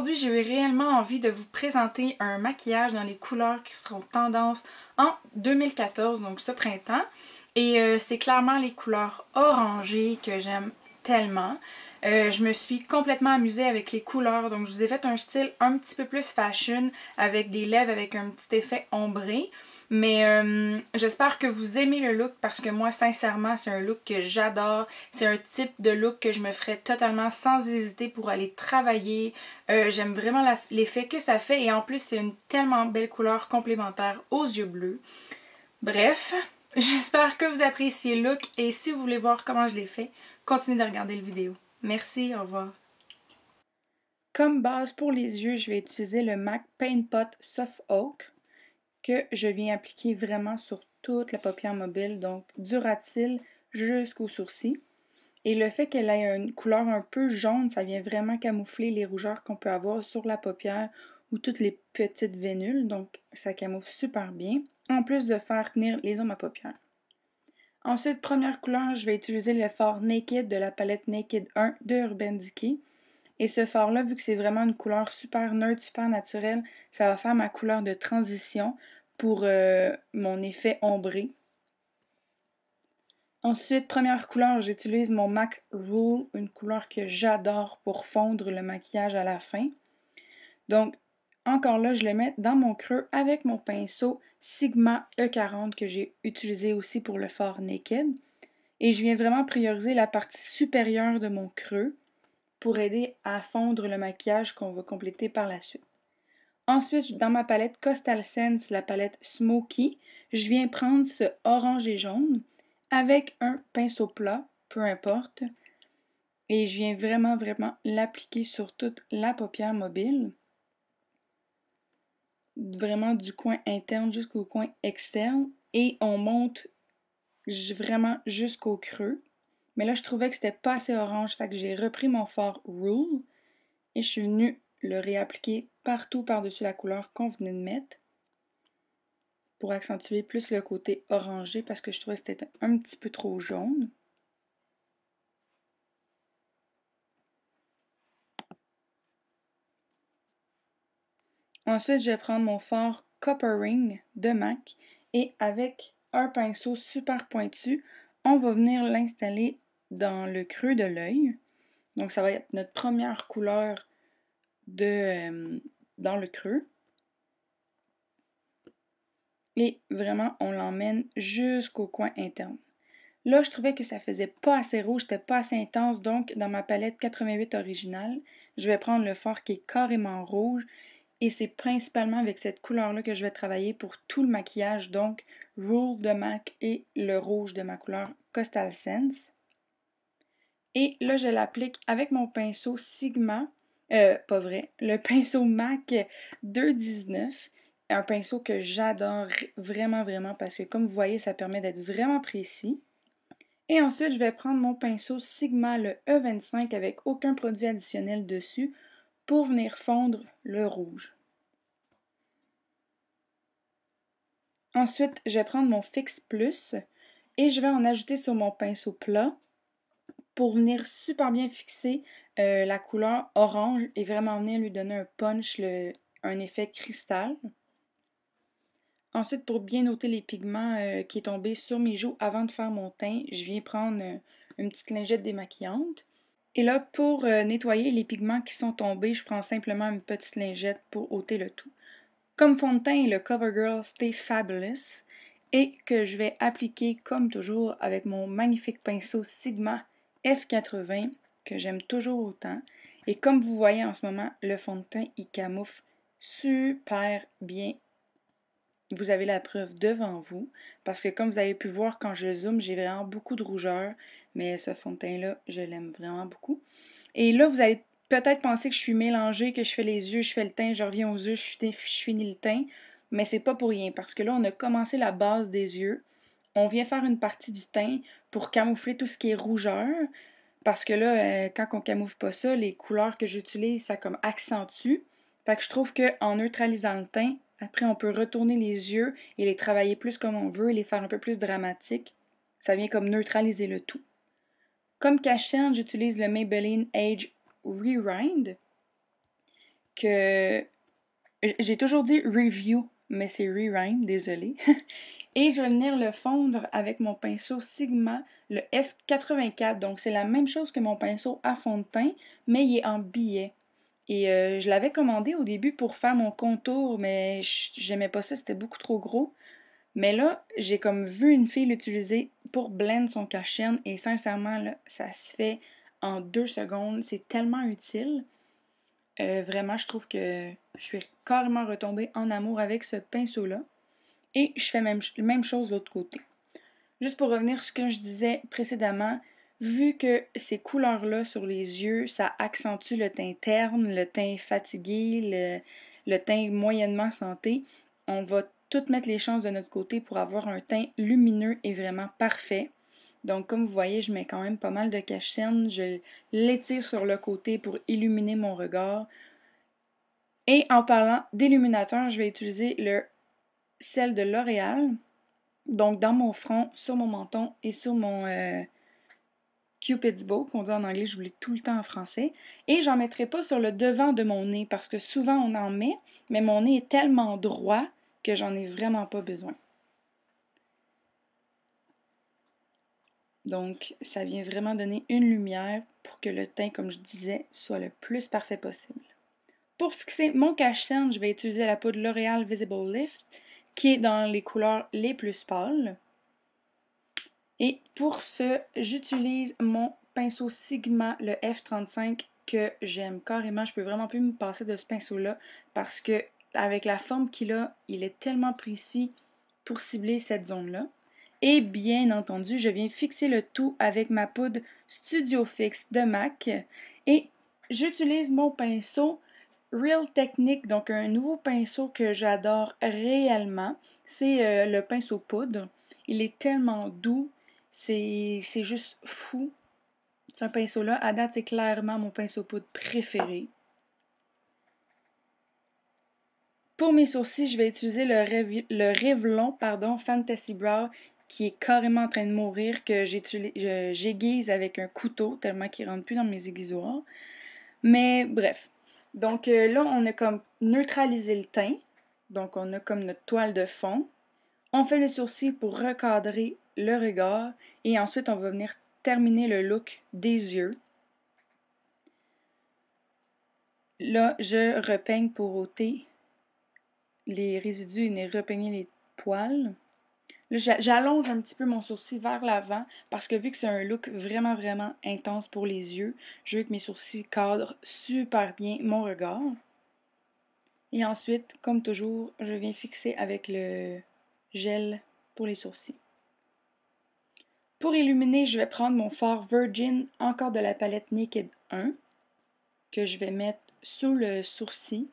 aujourd'hui, j'ai eu réellement envie de vous présenter un maquillage dans les couleurs qui seront tendance en 2014, donc ce printemps. Et c'est clairement les couleurs orangées que j'aime tellement. Je me suis complètement amusée avec les couleurs, donc je vous ai fait un style un petit peu plus fashion avec des lèvres avec un petit effet ombré. Mais j'espère que vous aimez le look parce que moi, sincèrement, c'est un look que j'adore. C'est un type de look que je me ferais totalement sans hésiter pour aller travailler. J'aime vraiment l'effet que ça fait et en plus, c'est une tellement belle couleur complémentaire aux yeux bleus. Bref, j'espère que vous appréciez le look et si vous voulez voir comment je l'ai fait, continuez de regarder la vidéo. Merci, au revoir. Comme base pour les yeux, je vais utiliser le MAC Paint Pot Soft Oak que je viens appliquer vraiment sur toute la paupière mobile, donc du ras de cils jusqu'aux sourcils. Et le fait qu'elle ait une couleur un peu jaune, ça vient vraiment camoufler les rougeurs qu'on peut avoir sur la paupière ou toutes les petites vénules, donc ça camoufle super bien, en plus de faire tenir les ombres à paupières. Ensuite, première couleur, je vais utiliser le fard Naked de la palette Naked 1 de Urban Decay. Et ce fard-là, vu que c'est vraiment une couleur super neutre, super naturelle, ça va faire ma couleur de transition pour mon effet ombré. Ensuite, première couleur, j'utilise mon MAC Rule, une couleur que j'adore pour fondre le maquillage à la fin. Donc, encore là, je le mets dans mon creux avec mon pinceau Sigma E40 que j'ai utilisé aussi pour le fard Naked. Et je viens vraiment prioriser la partie supérieure de mon creux pour aider à fondre le maquillage qu'on va compléter par la suite. Ensuite, dans ma palette Coastal Scents, la palette Smoky, je viens prendre ce orange et jaune avec un pinceau plat, peu importe, et je viens vraiment l'appliquer sur toute la paupière mobile, vraiment du coin interne jusqu'au coin externe, et on monte vraiment jusqu'au creux. Mais là, je trouvais que c'était pas assez orange, fait que j'ai repris mon fard Rule et je suis venue le réappliquer partout par-dessus la couleur qu'on venait de mettre pour accentuer plus le côté orangé parce que je trouvais que c'était un petit peu trop jaune. Ensuite, je vais prendre mon fard Copper Ring de MAC et avec un pinceau super pointu, on va venir l'installer dans le creux de l'œil. Donc, ça va être notre première couleur dans le creux. Et vraiment, on l'emmène jusqu'au coin interne. Là, je trouvais que ça faisait pas assez rouge, c'était pas assez intense, donc dans ma palette 88 originale, je vais prendre le fard qui est carrément rouge et c'est principalement avec cette couleur-là que je vais travailler pour tout le maquillage, donc Rule de MAC et le rouge de ma couleur Coastal Scents. Et là, je l'applique avec mon pinceau Sigma, pas vrai, le pinceau MAC 219, un pinceau que j'adore vraiment parce que comme vous voyez, ça permet d'être vraiment précis. Et ensuite, je vais prendre mon pinceau Sigma, le E25, avec aucun produit additionnel dessus, pour venir fondre le rouge. Ensuite, je vais prendre mon Fix Plus et je vais en ajouter sur mon pinceau plat pour venir super bien fixer la couleur orange et vraiment venir lui donner un punch, un effet cristal. Ensuite, pour bien noter les pigments qui est tombé sur mes joues avant de faire mon teint, je viens prendre une petite lingette démaquillante. Et là, pour nettoyer les pigments qui sont tombés, je prends simplement une petite lingette pour ôter le tout. Comme fond de teint, le CoverGirl Stay Fabulous et que je vais appliquer comme toujours avec mon magnifique pinceau Sigma F80 que j'aime toujours autant. Et comme vous voyez en ce moment, le fond de teint, il camoufle super bien. Vous avez la preuve devant vous parce que comme vous avez pu voir quand je zoome, j'ai vraiment beaucoup de rougeur, mais ce fond de teint-là, je l'aime vraiment beaucoup. Et là, vous allez peut-être penser que je suis mélangée, que je fais les yeux, je fais le teint, je reviens aux yeux, je finis le teint, mais c'est pas pour rien parce que là, on a commencé la base des yeux. On vient faire une partie du teint pour camoufler tout ce qui est rougeur. Parce que là, quand on camoufle pas ça, les couleurs que j'utilise, ça comme accentue. Fait que je trouve qu'en neutralisant le teint, après on peut retourner les yeux et les travailler plus comme on veut, les faire un peu plus dramatiques. Ça vient comme neutraliser le tout. Comme cache-cerne, j'utilise le Maybelline Age Rewind. que... J'ai toujours dit review, mais c'est rewrite, désolé. Et je vais venir le fondre avec mon pinceau Sigma, le F84. Donc c'est la même chose que mon pinceau à fond de teint, mais il est en billet. Et je l'avais commandé au début pour faire mon contour, mais j'aimais pas ça, c'était beaucoup trop gros. Mais là, j'ai comme vu une fille l'utiliser pour blend son cache-chaîne et sincèrement, là, ça se fait en 2 secondes. C'est tellement utile. Vraiment, je trouve que je suis carrément retombée en amour avec ce pinceau-là. Et je fais même chose de l'autre côté. Juste pour revenir sur ce que je disais précédemment, vu que ces couleurs-là sur les yeux, ça accentue le teint terne, le teint fatigué, le teint moyennement santé, on va toutes mettre les chances de notre côté pour avoir un teint lumineux et vraiment parfait. Donc, comme vous voyez, je mets quand même pas mal de cache-cerne. Je l'étire sur le côté pour illuminer mon regard. Et en parlant d'illuminateur, je vais utiliser le sel de L'Oréal. Donc, dans mon front, sur mon menton et sur mon Cupid's bow, qu'on dit en anglais, je j'oublie tout le temps en français. Et j'en mettrai pas sur le devant de mon nez parce que souvent on en met, mais mon nez est tellement droit que j'en ai vraiment pas besoin. Donc, ça vient vraiment donner une lumière pour que le teint, comme je disais, soit le plus parfait possible. Pour fixer mon cache-cerne, je vais utiliser la poudre L'Oréal Visible Lift, qui est dans les couleurs les plus pâles. Et pour ce, j'utilise mon pinceau Sigma, le F35, que j'aime carrément. Je peux vraiment plus me passer de ce pinceau-là parce que avec la forme qu'il a, il est tellement précis pour cibler cette zone-là. Et bien entendu, je viens fixer le tout avec ma poudre Studio Fix de MAC. Et j'utilise mon pinceau Real Technique, donc un nouveau pinceau que j'adore réellement. C'est le pinceau poudre. Il est tellement doux, c'est juste fou. Ce pinceau-là, à date, c'est clairement mon pinceau poudre préféré. Pour mes sourcils, je vais utiliser le Revlon Fantasy Brow qui est carrément en train de mourir, que j'aiguise avec un couteau tellement qu'il ne rentre plus dans mes aiguisoirs. Mais bref. Donc là, on a comme neutralisé le teint. Donc on a comme notre toile de fond. On fait les sourcils pour recadrer le regard. Et ensuite, on va venir terminer le look des yeux. Là, je repeigne pour ôter les résidus et venir repeigner les poils. Là, j'allonge un petit peu mon sourcil vers l'avant parce que vu que c'est un look vraiment, vraiment intense pour les yeux, je veux que mes sourcils cadrent super bien mon regard. Et ensuite, comme toujours, je viens fixer avec le gel pour les sourcils. Pour illuminer, je vais prendre mon fard Virgin, encore de la palette Naked 1, que je vais mettre sous le sourcil.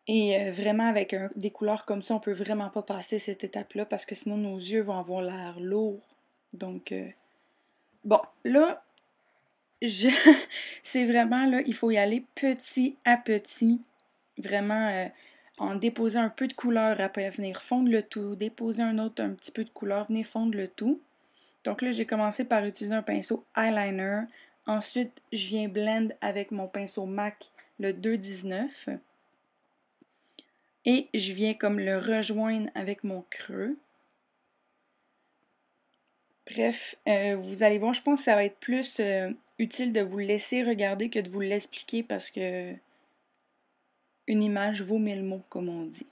Et vraiment, avec des couleurs comme ça, on peut vraiment pas passer cette étape-là parce que sinon nos yeux vont avoir l'air lourds. Donc, bon, là, c'est vraiment, là, il faut y aller petit à petit. Vraiment, en déposer un peu de couleur, après venir fondre le tout, déposer un petit peu de couleur, venir fondre le tout. Donc là, j'ai commencé par utiliser un pinceau eyeliner. Ensuite, je viens blend avec mon pinceau MAC, le 219. Et je viens comme le rejoindre avec mon creux. Bref, vous allez voir, je pense que ça va être plus utile de vous laisser regarder que de vous l'expliquer parce que une image vaut 1000 mots, comme on dit.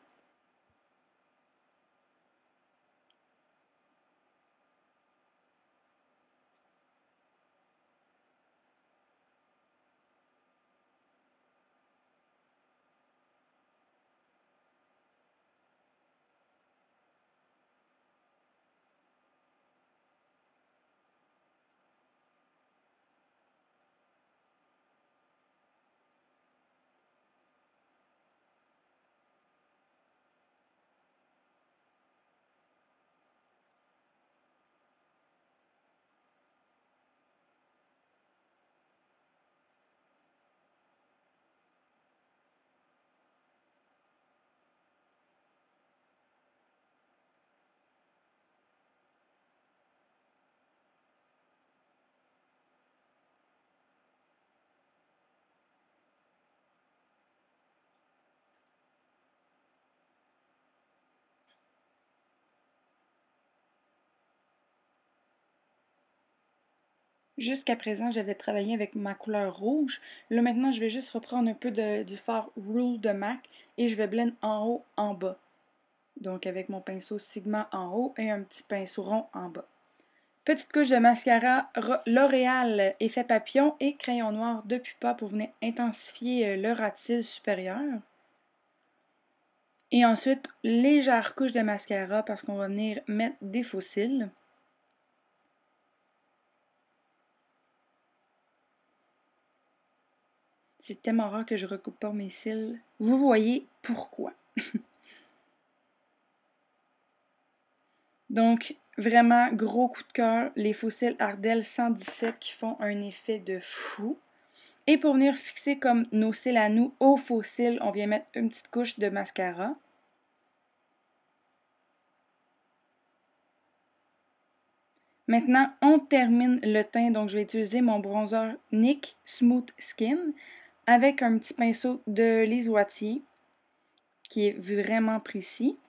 Jusqu'à présent, j'avais travaillé avec ma couleur rouge. Là, maintenant, je vais juste reprendre un peu du fard Rule de MAC et je vais blend en haut, en bas. Donc, avec mon pinceau Sigma en haut et un petit pinceau rond en bas. Petite couche de mascara L'Oréal Effet Papillon et crayon noir de Pupa pour venir intensifier le ras de cils supérieur. Et ensuite, légère couche de mascara parce qu'on va venir mettre des faux cils. C'est tellement rare que je recoupe pas mes cils. Vous voyez pourquoi. Donc, vraiment, gros coup de cœur, les faux cils Ardell 117 qui font un effet de fou. Et pour venir fixer comme nos cils à nous aux faux cils, on vient mettre une petite couche de mascara. Maintenant, on termine le teint, donc je vais utiliser mon bronzer NYX Smooth Skin avec un petit pinceau de Lise Wattier qui est vraiment précis.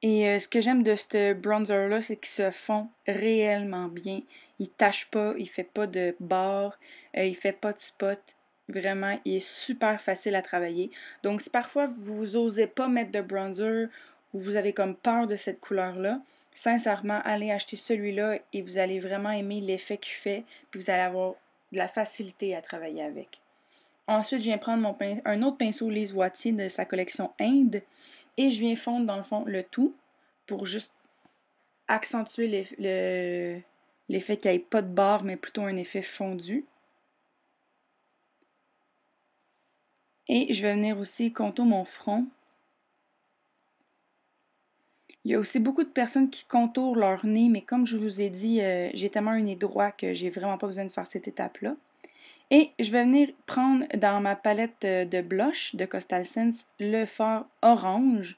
Et ce que j'aime de ce bronzer-là, c'est qu'il se fond réellement bien. Il tâche pas, il fait pas de barres, il fait pas de spot. Vraiment, il est super facile à travailler. Donc, si parfois vous osez pas mettre de bronzer ou vous avez comme peur de cette couleur-là, sincèrement, allez acheter celui-là et vous allez vraiment aimer l'effet qu'il fait, puis vous allez avoir de la facilité à travailler avec. Ensuite, je viens prendre un autre pinceau Lise Wattier de sa collection Inde et je viens fondre dans le fond le tout pour juste accentuer l'effet qu'il n'y ait pas de barre, mais plutôt un effet fondu. Et je vais venir aussi contour mon front. Il y a aussi beaucoup de personnes qui contourent leur nez, mais comme je vous ai dit, j'ai tellement un nez droit que j'ai vraiment pas besoin de faire cette étape-là. Et je vais venir prendre dans ma palette de blush de Coastal Scents le fard orange.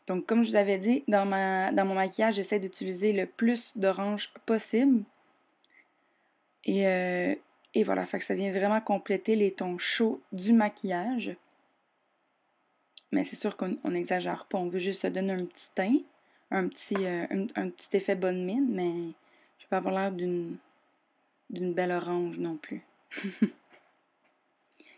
Donc, comme je vous avais dit, dans mon maquillage, j'essaie d'utiliser le plus d'orange possible. Et voilà, fait que ça vient vraiment compléter les tons chauds du maquillage. Mais c'est sûr qu'on n'exagère pas, on veut juste se donner un petit teint, un petit effet bonne mine, mais je vais pas avoir l'air d'une belle orange non plus.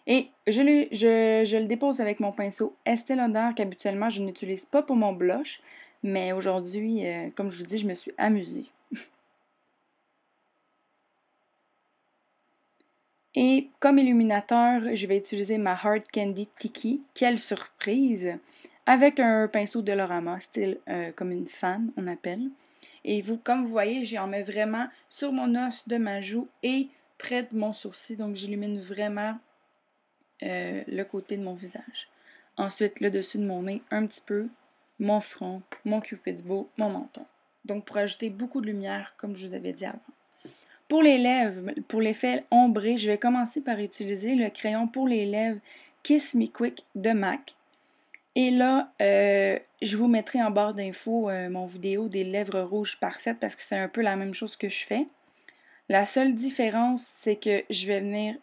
Et je le dépose avec mon pinceau Estée Lauder qu'habituellement je n'utilise pas pour mon blush, mais aujourd'hui, comme je vous dis, je me suis amusée. Et comme illuminateur, je vais utiliser ma Hard Candy Tiki, quelle surprise, avec un pinceau de Lorama, style comme une fan, on appelle. Et comme vous voyez, j'en mets vraiment sur mon os de ma joue et près de mon sourcil, donc j'illumine vraiment le côté de mon visage. Ensuite, le dessus de mon nez, un petit peu, mon front, mon cupid's bow, mon menton. Donc pour ajouter beaucoup de lumière, comme je vous avais dit avant. Pour les lèvres, pour l'effet ombré, je vais commencer par utiliser le crayon pour les lèvres Kiss Me Quick de MAC. Et là, je vous mettrai en barre d'infos mon vidéo des lèvres rouges parfaites parce que c'est un peu la même chose que je fais. La seule différence, c'est que je vais venir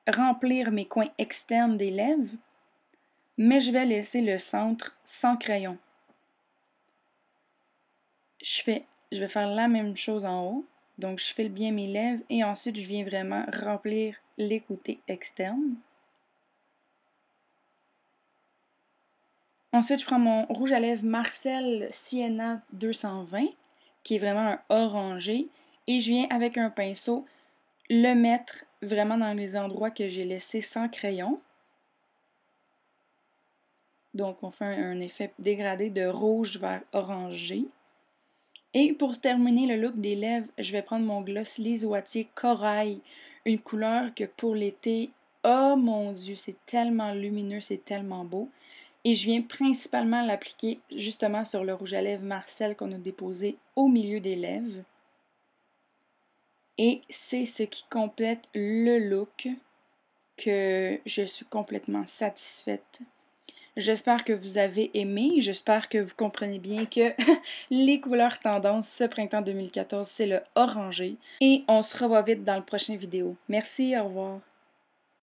remplir mes coins externes des lèvres, mais je vais laisser le centre sans crayon. Je vais faire la même chose en haut. Donc, je file bien mes lèvres et ensuite, je viens vraiment remplir les côtés externes. Ensuite, je prends mon rouge à lèvres Marcel Sienna 220, qui est vraiment un orangé, et je viens avec un pinceau le mettre vraiment dans les endroits que j'ai laissés sans crayon. Donc, on fait un effet dégradé de rouge vers orangé. Et pour terminer le look des lèvres, je vais prendre mon gloss Lise Wattier Corail, une couleur que pour l'été, oh mon Dieu, c'est tellement lumineux, c'est tellement beau. Et je viens principalement l'appliquer justement sur le rouge à lèvres Marcel qu'on a déposé au milieu des lèvres. Et c'est ce qui complète le look que je suis complètement satisfaite. J'espère que vous avez aimé. J'espère que vous comprenez bien que les couleurs tendance ce printemps 2014, c'est le orangé. Et on se revoit vite dans le prochain vidéo. Merci, au revoir.